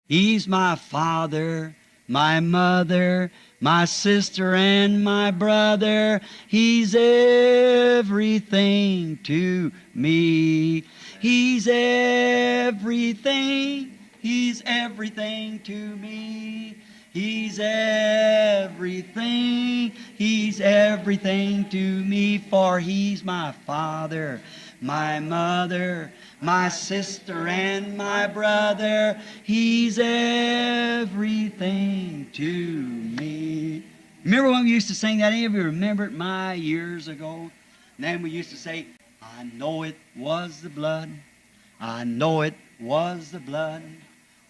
He's my father, my mother, my sister and my brother. He's everything to me. He's everything. He's everything to me. He's everything. He's everything to me, for He's my father, my mother, my sister and my brother. He's everything to me. Remember when we used to sing that? Any of you remember it years ago? And then we used to say, I know it was the blood. I know it was the blood.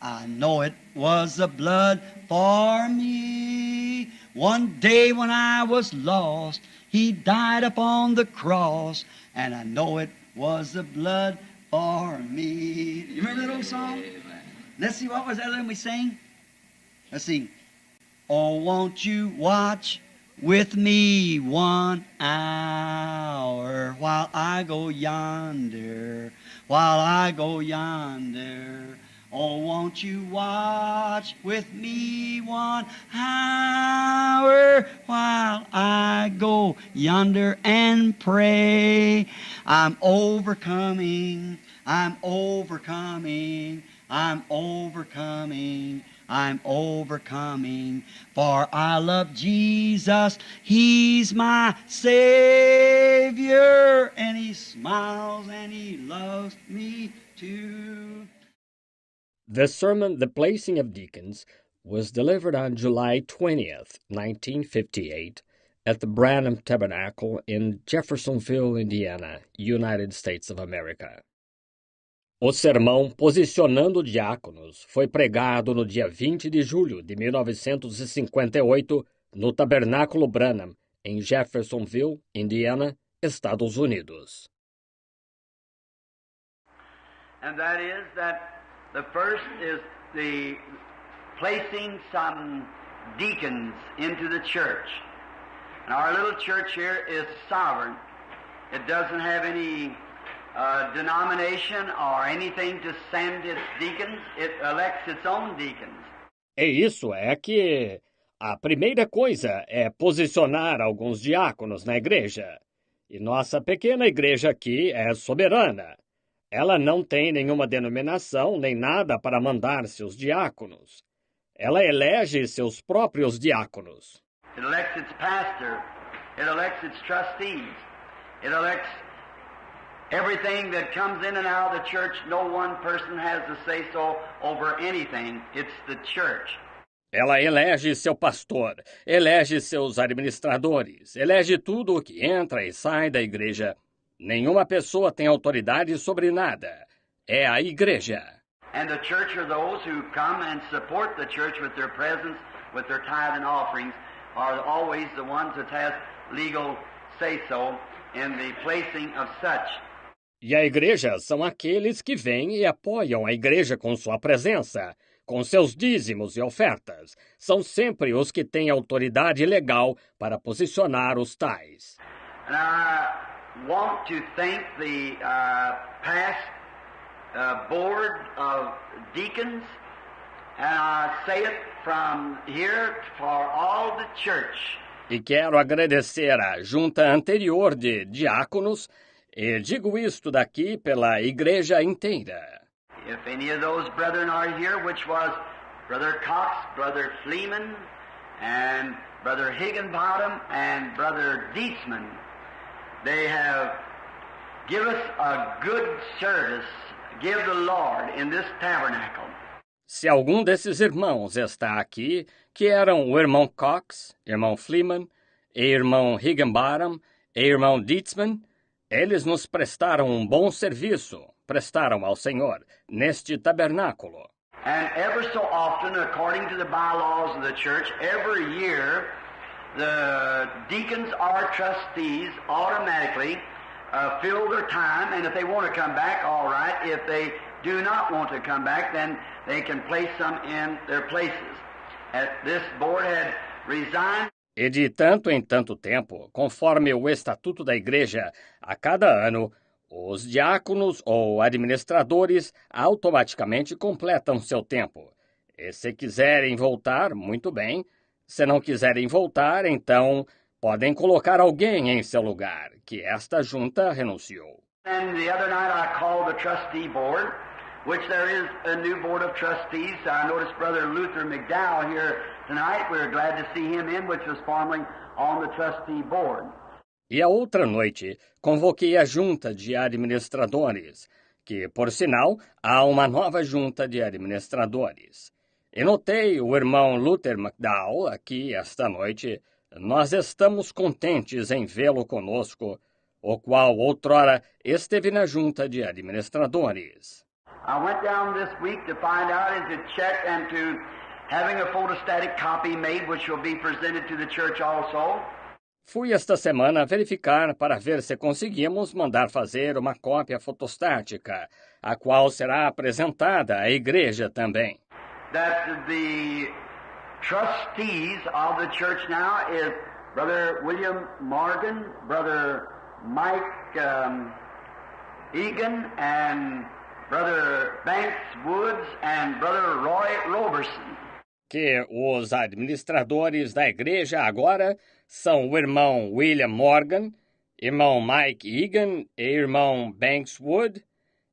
I know it was the blood for me. One day when I was lost, He died upon the cross, and I know it was the blood for me. You remember that old song? Let's see, what was that one we sang? Let's see. Oh, won't you watch with me 1 hour while I go yonder, while I go yonder. Oh, won't you watch with me 1 hour while I go yonder and pray? I'm overcoming, I'm overcoming, I'm overcoming, I'm overcoming, for I love Jesus. He's my Savior, and He smiles and He loves me too. The sermon, The Placing of Deacons, was delivered on July 20th, 1958, at the Branham Tabernacle in Jeffersonville, Indiana, United States of America. O sermão Posicionando Diáconos foi pregado no dia 20 de julho de 1958 no Tabernáculo Branham, em Jeffersonville, Indiana, Estados Unidos. And that is that the first is the placing some deacons into the church. And our little church here is sovereign. It doesn't have any denomination or anything to send its deacons. It elects its own deacons. Isso é que a primeira coisa é posicionar alguns diáconos na igreja. E nossa pequena igreja aqui é soberana. Ela não tem nenhuma denominação nem nada para mandar seus diáconos. Ela elege seus próprios diáconos. It elects its pastor. It elects its trustees. It elects everything that comes in and out of the church. No one person has to say so over anything. It's the church. Ela elege seu pastor, elege seus administradores, elege tudo o que entra e sai da igreja. Nenhuma pessoa tem autoridade sobre nada. É a igreja. And the church are those who come and support the church with their presence, with their tithe and offerings, are always the ones that has legal say-so in the placing of such. E a igreja são aqueles que vêm e apoiam a igreja com sua presença, com seus dízimos e ofertas. São sempre os que têm autoridade legal para posicionar os tais. And I want to thank the past board of deacons, and I say it from here for all the church. E quero agradecer à junta anterior de diáconos, e digo isto daqui pela igreja inteira. If any of those brethren are here, which was Brother Cox, Brother Fleeman, and Brother Higginbottom, and Brother Dietzman, they have given us a good service, give the Lord in this tabernacle. Se algum desses irmãos está aqui, que eram o irmão Cox, irmão Fleeman, e irmão Higginbottom, e irmão Dietzman, eles nos prestaram um bom serviço, prestaram ao Senhor, neste tabernáculo. And ever so often, according to the bylaws of the church, every year, the deacons or trustees automatically fill their time, and if they want to come back, all right. If they do not want to come back, then they can place some in their places. This board had resigned. E de tanto em tanto tempo, conforme o estatuto da igreja, a cada ano, os diáconos ou administradores automaticamente completam seu tempo. E se quiserem voltar, muito bem. Se não quiserem voltar, então podem colocar alguém em seu lugar, que esta junta renunciou. And the other night I called the trustee board, which there is a new board of trustees. I noticed Brother Luther McDowell here tonight. We're glad to see him in, which was formerly on the trustee board. E a outra noite, convoquei a junta de administradores, que, por sinal, há uma nova junta de administradores. E notei o irmão Luther McDowell aqui esta noite. Nós estamos contentes em vê-lo conosco, o qual outrora esteve na junta de administradores. I went down this week to find out and to check and to having a photostatic copy made, which will be presented to the church also. Fui esta semana verificar para ver se conseguimos mandar fazer uma cópia fotostática, a qual será apresentada à igreja também. That the trustees of the church now is Brother William Morgan, Brother Mike Egan, and Brother Banks Woods, and Brother Roy Roberson. Que os administradores da igreja agora são o irmão William Morgan, irmão Mike Egan, e irmão Banks Wood,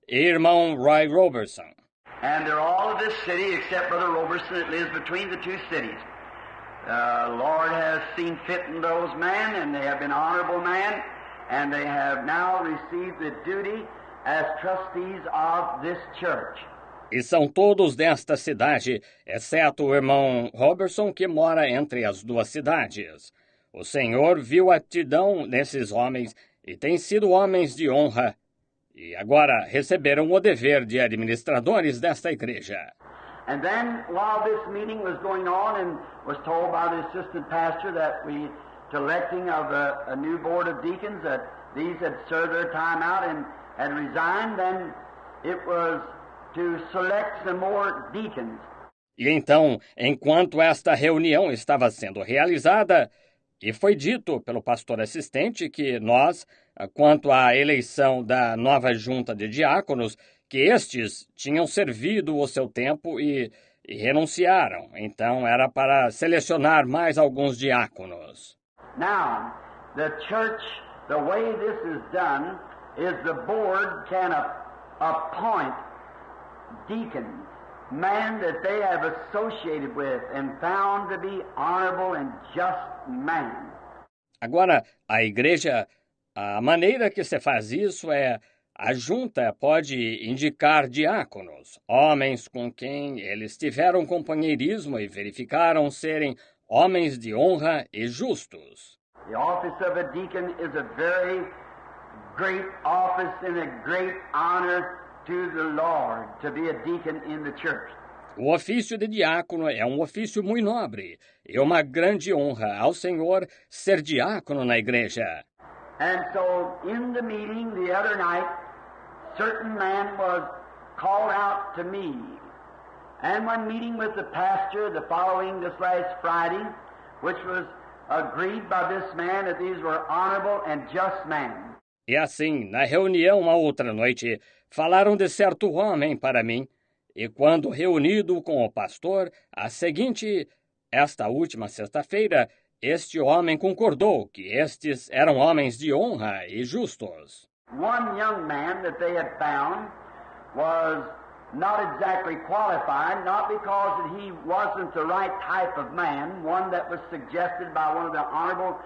e irmão Roy Roberson. And they're all of this city except Brother Roberson that lives between the two cities. Lord has seen fit in those men, and they have been honorable men, and they have now received the duty as trustees of this church. E são todos desta cidade, exceto o irmão Robertson, que mora entre as duas cidades. O Senhor viu a aptidão nesses homens e têm sido homens de honra. E agora receberam o dever de administradores desta igreja. And then, while this meeting was going on and was told by the assistant pastor that we, to electing of a new board of deacons, that these had served their time out and had resigned, then it was to select some more deacons. E então, enquanto esta reunião estava sendo realizada, e foi dito pelo pastor assistente que nós, quanto à eleição da nova junta de diáconos, que estes tinham servido o seu tempo e renunciaram. Então, era para selecionar mais alguns diáconos. Now, the church, the way this is done, is the board can appoint deacons, men that they have associated with and found to be honorable and just men. Agora, a igreja, a maneira que se faz isso é a junta pode indicar diáconos, homens com quem eles tiveram companheirismo e verificaram serem homens de honra e justos. The office of a deacon is a very great office and a great honor to the Lord to be a deacon in the church. O ofício de diácono é um ofício muito nobre e uma grande honra ao Senhor ser diácono na igreja. And so in the meeting the other night, certain man was called out to me. And when meeting with the pastor the following this last Friday, which was agreed by this man that these were honorable and just men. E assim, na reunião a outra noite, falaram de certo homem para mim, e quando reunido com o pastor, esta última sexta-feira, este homem concordou que estes eram homens de honra e justos. One young man that they had found was not exactly qualified, not because that he wasn't the right type of man, one that was suggested by one of the honorable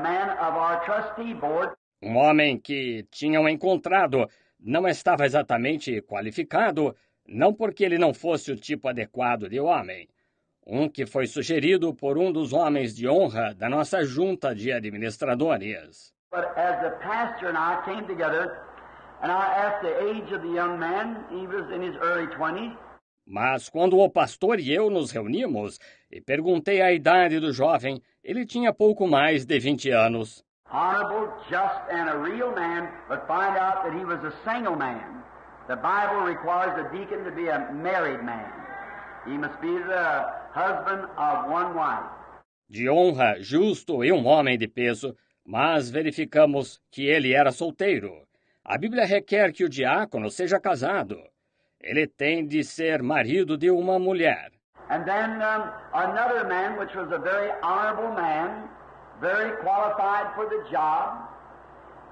men of our trustee board. Um homem que tinham encontrado não estava exatamente qualificado, não porque ele não fosse o tipo adequado de homem. Um que foi sugerido por um dos homens de honra da nossa junta de administradores. But as the pastor and I came together, and I asked the age of the young man, he was in his early 20s. Mas quando o pastor e eu nos reunimos e perguntei a idade do jovem, ele tinha pouco mais de 20 anos. Honorable, just, and a real man, but find out that he was a single man. The Bible requires a deacon to be a married man. He must be the husband of one wife. De honra, justo e um homem de peso, mas verificamos que ele era solteiro. A Bíblia requer que o diácono seja casado. ele tem de ser marido de uma mulher. And then another man, which was a very honorable man, very qualified for the job,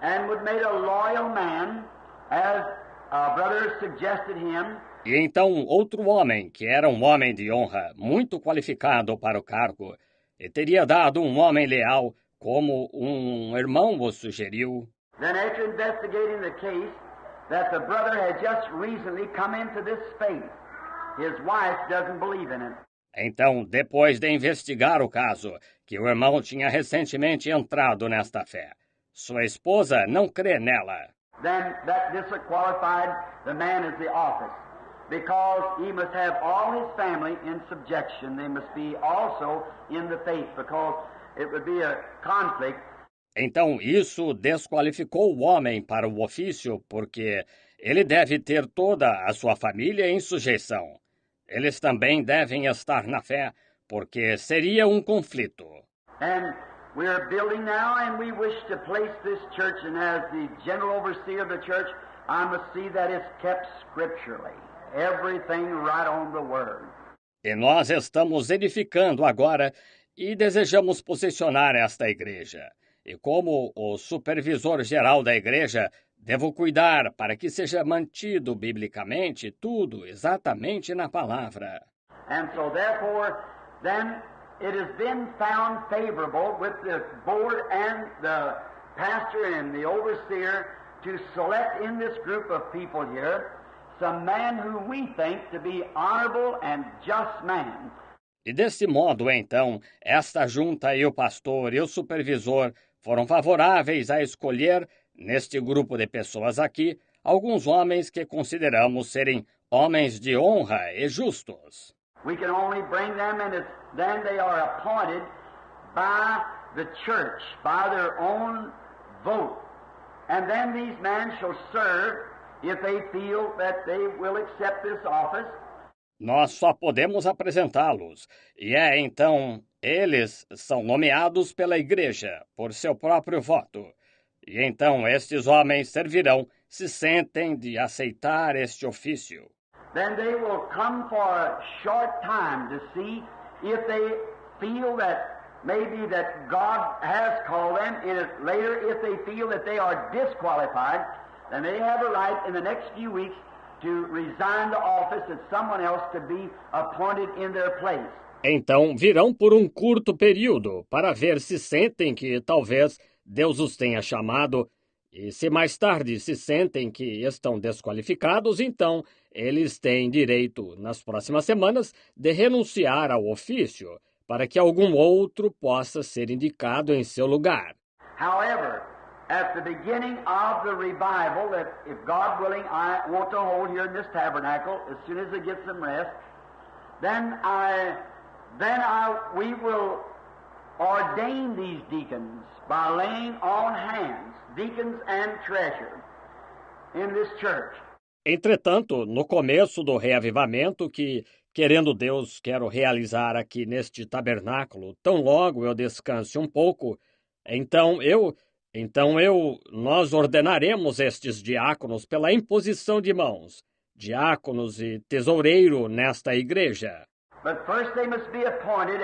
and would made a loyal man, as a brother suggested him. E então outro homem, que era um homem de honra, muito qualificado para o cargo, e teria dado um homem leal, como um irmão o sugeriu. Then after investigating the case, that the brother had just recently come into this faith. His wife doesn't believe in it. Então, depois de investigar o caso, que o irmão tinha recentemente entrado nesta fé, sua esposa não crê nela. Then that disqualified the man as the office, because he must have all his family in subjection. They must be also in the faith, because it would be a conflict. Então, isso desqualificou o homem para o ofício, porque ele deve ter toda a sua família em sujeição. Eles também devem estar na fé, porque seria um conflito. And we are building now, and we wish to place this church, and as the general overseer of the church, I must see that it's kept scripturally. Everything right on the word. E nós estamos edificando agora e desejamos posicionar esta igreja. E como o supervisor geral da igreja, devo cuidar para que seja mantido biblicamente tudo exatamente na palavra. And so therefore, then it has been found favorable with the board and the pastor and the overseer to select in this group of people here some man who we think to be honorable and just man. E desse modo, então, esta junta e o pastor e o supervisor foram favoráveis a escolher, neste grupo de pessoas aqui, alguns homens que consideramos serem homens de honra e justos. We can only bring them, and then they are appointed by the church, by their own vote. And then these men shall serve if they feel that they will accept this office. Nós só podemos apresentá-los, e então eles são nomeados pela igreja por seu próprio voto. E então estes homens servirão se sentem de aceitar este ofício. Then they will come for a short time to see if they feel that maybe that God has called them, and later if they feel that they are disqualified, then they have a right in the next few weeks to resign the office and someone else to be appointed in their place. Então virão por um curto período para ver se sentem que talvez Deus os tenha chamado, e se mais tarde se sentem que estão desqualificados, então eles têm direito, nas próximas semanas, de renunciar ao ofício, para que algum outro possa ser indicado em seu lugar. However, at the beginning of the revival, that if God willing, I want to hold here in this tabernacle as soon as it gets some rest, we will ordain these deacons by laying on hands, deacons and treasure, in this church. Entretanto, no começo do reavivamento, que, querendo Deus, quero realizar aqui neste tabernáculo, tão logo eu descanse um pouco, nós ordenaremos estes diáconos pela imposição de mãos, diáconos e tesoureiro nesta igreja. But first they must be appointed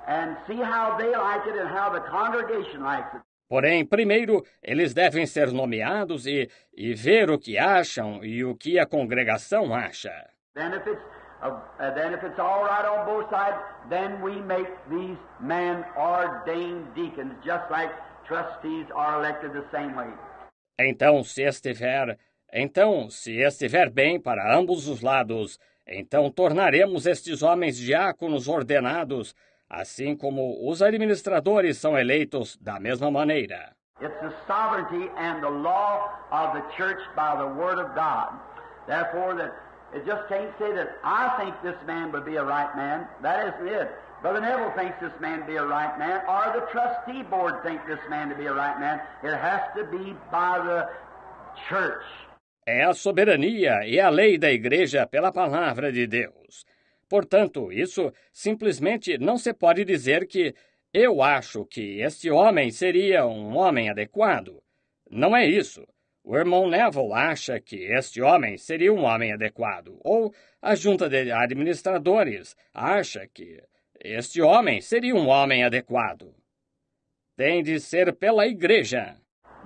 and see how they like it and how the congregation likes it. Porém, primeiro, eles devem ser nomeados e ver o que acham e o que a congregação acha. Then if it's all right on both sides, then we make these men ordained deacons, just like trustees are elected the same way. Então, se estiver bem para ambos os lados, então tornaremos estes homens diáconos ordenados, assim como os administradores são eleitos da mesma maneira. It's the sovereignty and the law of the church by the word of God. Therefore, that it just can't say that I think this man would be a right man. That isn't it. Brother Neville thinks this man to be a right man, or the trustee board think this man to be a right man. It has to be by the church. É a soberania e a lei da igreja pela palavra de Deus. Portanto, isso simplesmente não se pode dizer que eu acho que este homem seria um homem adequado. Não é isso. o irmão Neville acha que este homem seria um homem adequado, ou a junta de administradores acha que este homem seria um homem adequado. Tem de ser pela igreja.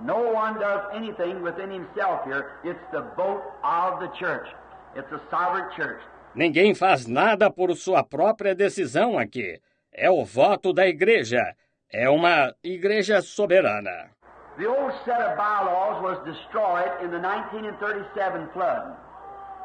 No one does anything within himself here. It's the vote of the church. It's a sovereign church. Ninguém faz nada por sua própria decisão aqui. É o voto da igreja. É uma igreja soberana. The old set of bylaws was destroyed in the 1937 flood.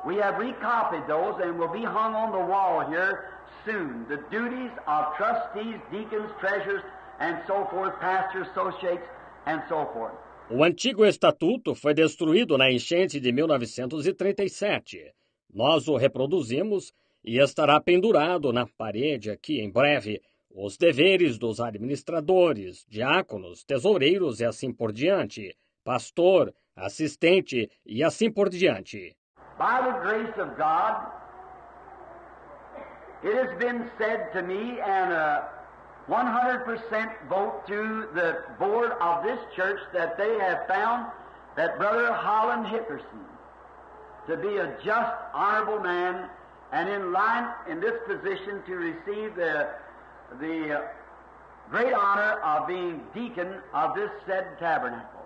We have recopied those and will be hung on the wall here soon. The duties of trustees, deacons, treasurers, and so forth, pastors, associates, and so forth. O antigo estatuto foi destruído na enchente de 1937. Nós o reproduzimos e estará pendurado na parede aqui em breve os deveres dos administradores, diáconos, tesoureiros e assim por diante, pastor, assistente e assim por diante. By the grace of God, it has been said to me, and 100% vote to the board of this church, that they have found that Brother Holland Hickerson to be a just, honorable man, and in line in this position to receive the great honor of being deacon of this said tabernacle.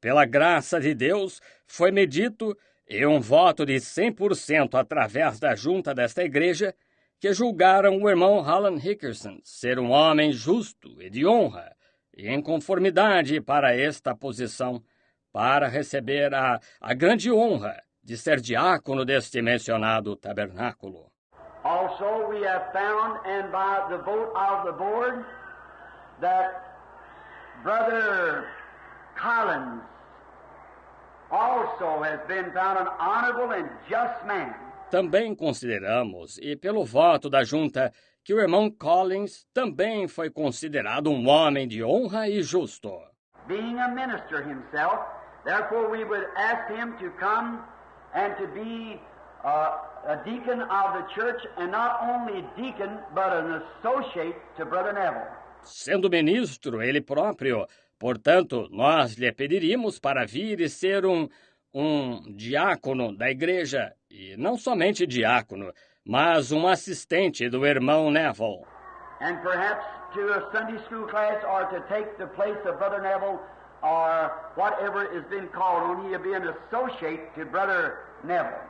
Pela graça de Deus, foi-me dito, e um voto de 100% através da junta desta igreja, que julgaram o irmão Holland Hickerson ser um homem justo e de honra, e em conformidade para esta posição, para receber a grande honra de ser diácono deste mencionado tabernáculo. Also, we have found, and by the vote of the board, that Brother Collins also has been found an honorable and just man. Também consideramos, e pelo voto da junta, que o irmão Collins também foi considerado um homem de honra e justo. Being a minister himself, therefore we would ask him to come and to be a deacon of the church, and not only deacon, but an associate to Brother Neville. Sendo ministro ele próprio, portanto, nós lhe pediríamos para vir e ser um diácono da igreja, e não somente diácono, mas um assistente do irmão Neville. And perhaps to a Sunday school class, or to take the place of Brother Neville, or whatever is being called on, he'll be an associate to Brother Neville.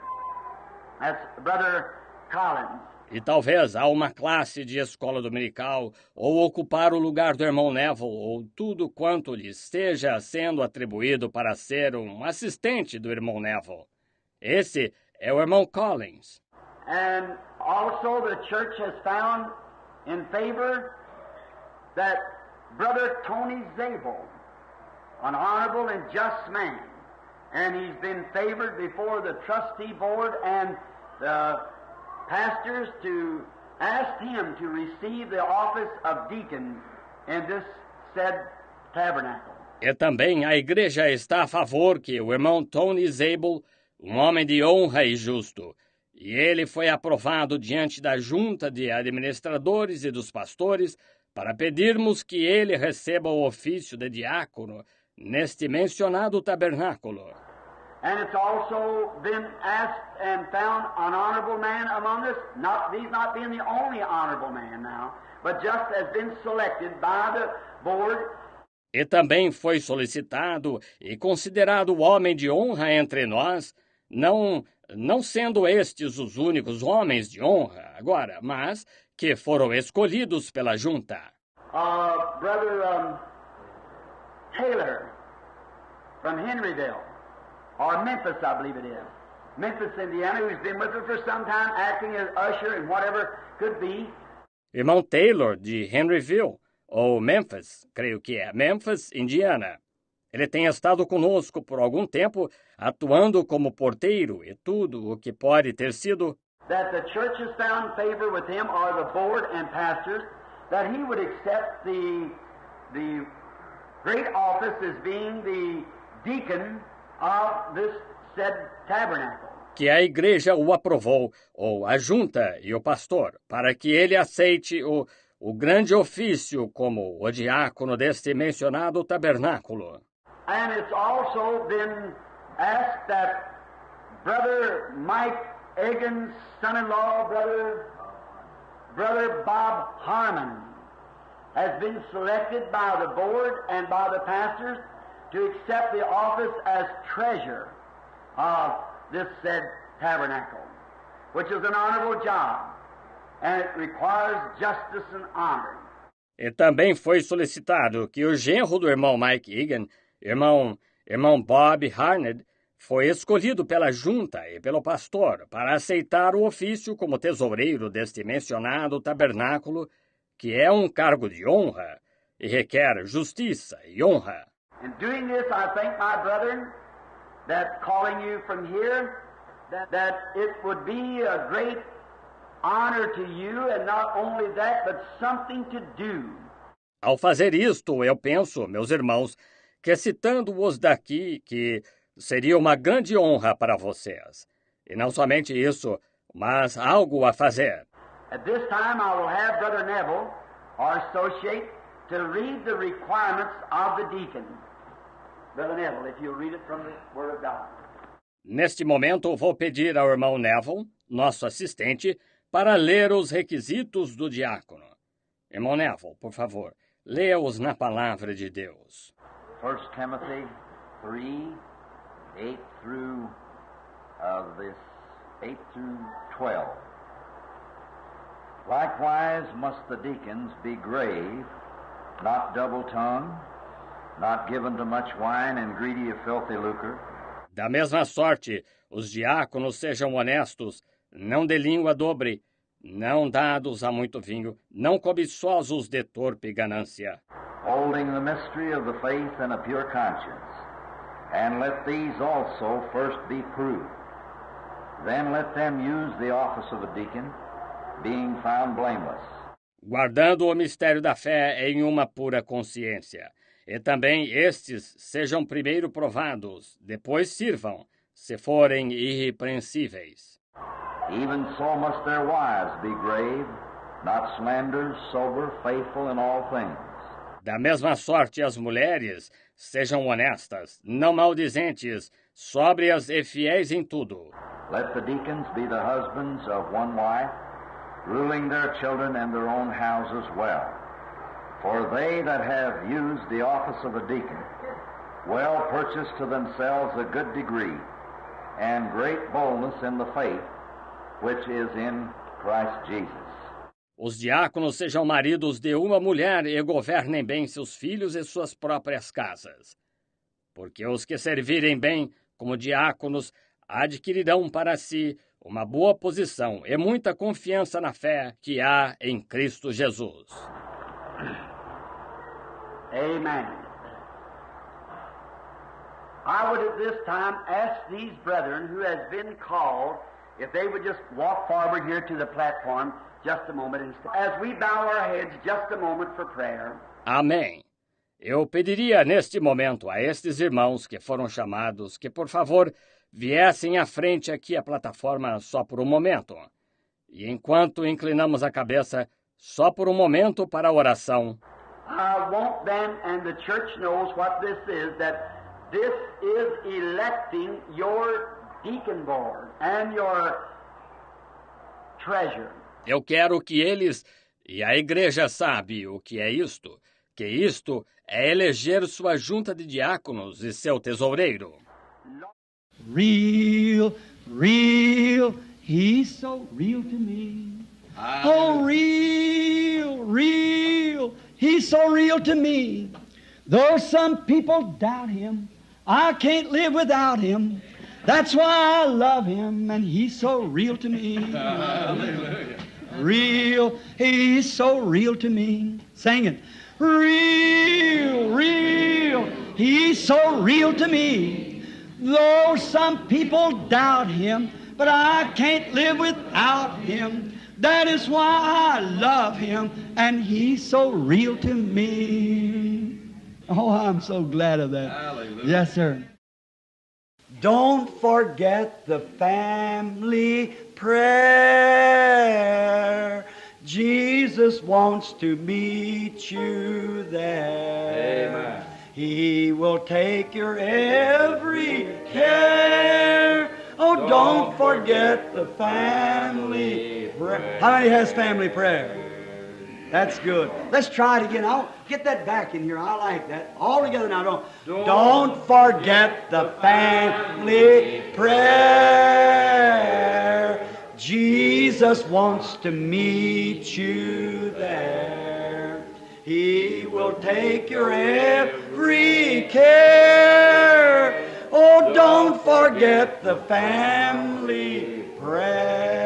That's Brother Collins. E talvez a uma classe de escola dominical, ou ocupar o lugar do irmão Neville, ou tudo quanto lhe esteja sendo atribuído para ser um assistente do irmão Neville. Esse é o irmão Collins. And also the church has found in favor that Brother Tony Zabel, an honorable and just man, and he's been favored before the trustee board and the pastors to ask him to receive the office of deacon in this said tabernacle. E também a igreja está a favor que o irmão Tony Zabel, um homem de honra e justo, e ele foi aprovado diante da junta de administradores e dos pastores para pedirmos que ele receba o ofício de diácono neste mencionado tabernáculo. And it's also been asked and found an honorable man among us, he's not being the only honorable man now, but just has been selected by the board. E também foi solicitado e considerado homem de honra entre nós, não sendo estes os únicos homens de honra agora, mas que foram escolhidos pela junta. Brother Taylor from Henryville. Or Memphis, I believe it is. Memphis, Indiana, who's been with us for some time, acting as usher and whatever could be. Irmão Taylor, de Henryville, ou Memphis, creio que é, Memphis, Indiana. Ele tem estado conosco por algum tempo, atuando como porteiro e tudo o que pode ter sido. That the church has found favor with him, or the board and pastors, that he would accept the great office as being the deacon of this said tabernacle. Que a igreja o aprovou, ou a junta e o pastor, para que ele aceite o grande ofício como o diácono deste mencionado tabernáculo. And it's also been ask that Brother Mike Egan's son-in-law, Brother Bob Harmon, has been selected by the board and by the pastors to accept the office as treasurer of this said tabernacle, which is an honorable job, and it requires justice and honor. E também foi solicitado que o genro do irmão Mike Egan, irmão Bob Harned, foi escolhido pela junta e pelo pastor para aceitar o ofício como tesoureiro deste mencionado tabernáculo, que é um cargo de honra e requer justiça e honra. In doing this, I thank my brethren that calling you from here, that it would be a great honor to you, and not only that, but something to do. Ao fazer isto, eu penso, meus irmãos, que citando-os daqui, que seria uma grande honra para vocês. E não somente isso, mas algo a fazer. At this time, I will have Brother Neville, our associate, to read the requirements of the deacon. Brother Neville, if you'll read it from the Word of God. Neste momento, vou pedir ao irmão Neville, nosso assistente, para ler os requisitos do diácono. Irmão Neville, por favor, leia-os na palavra de Deus. 1 Timothy 3, 8 through 12. Likewise must the deacons be grave, not double-tongued, not given to much wine and greedy of filthy lucre. Da mesma sorte, os diáconos sejam honestos, não de língua dobre, não dados a muito vinho, não cobiçosos de torpe ganância. Holding the mystery of the faith in a pure conscience, and let these also first be proved. Then let them use the office of a deacon, being found blameless. Guardando o mistério da fé em uma pura consciência. E também estes sejam primeiro provados, depois sirvam, se forem irrepreensíveis. Even so must their wives be grave, not slanderers, sober, faithful in all things. Da mesma sorte as mulheres sejam honestas, não maldizentes, sóbrias e fiéis em tudo. Let the deacons be the husbands of one wife, ruling their children and their own houses well. For they that have used the office of a deacon well purchase to themselves a good degree, and great boldness in the faith which is in Christ Jesus. Os diáconos sejam maridos de uma mulher e governem bem seus filhos e suas próprias casas. Porque os que servirem bem como diáconos adquirirão para si uma boa posição e muita confiança na fé que há em Cristo Jesus. Amen. I would at this time ask these brethren who has been called if they would just walk forward here to the platform just a moment as we bow our heads just a moment for prayer. Amém. Eu pediria neste momento a estes irmãos que foram chamados que, por favor, viessem à frente aqui à plataforma só por um momento. E enquanto inclinamos a cabeça, só por um momento para a oração. I want them, and the church knows what this is, that this is electing your deacon board and your treasurer. Eu quero que eles, e a igreja sabe o que é isto, que isto é eleger sua junta de diáconos e seu tesoureiro. Real, real, he's so real to me. Oh, real, real, he's so real to me. Though some people doubt him, I can't live without him. That's why I love him, and he's so real to me. Hallelujah. Real, he's so real to me. Sing it. Real, real, he's so real to me. Though some people doubt him, but I can't live without him. That is why I love him, and he's so real to me. Oh, I'm so glad of that. Hallelujah. Yes, sir. Don't forget the family prayer. Jesus wants to meet you there. Amen. He will take your every care. Oh, don't forget the family prayer. How many has family prayer? That's good. Let's try it again. I'll get that back in here. I like that. All together now. Don't forget the family prayer. Jesus wants to meet you there. He will take your every care. Oh, don't forget the family prayer.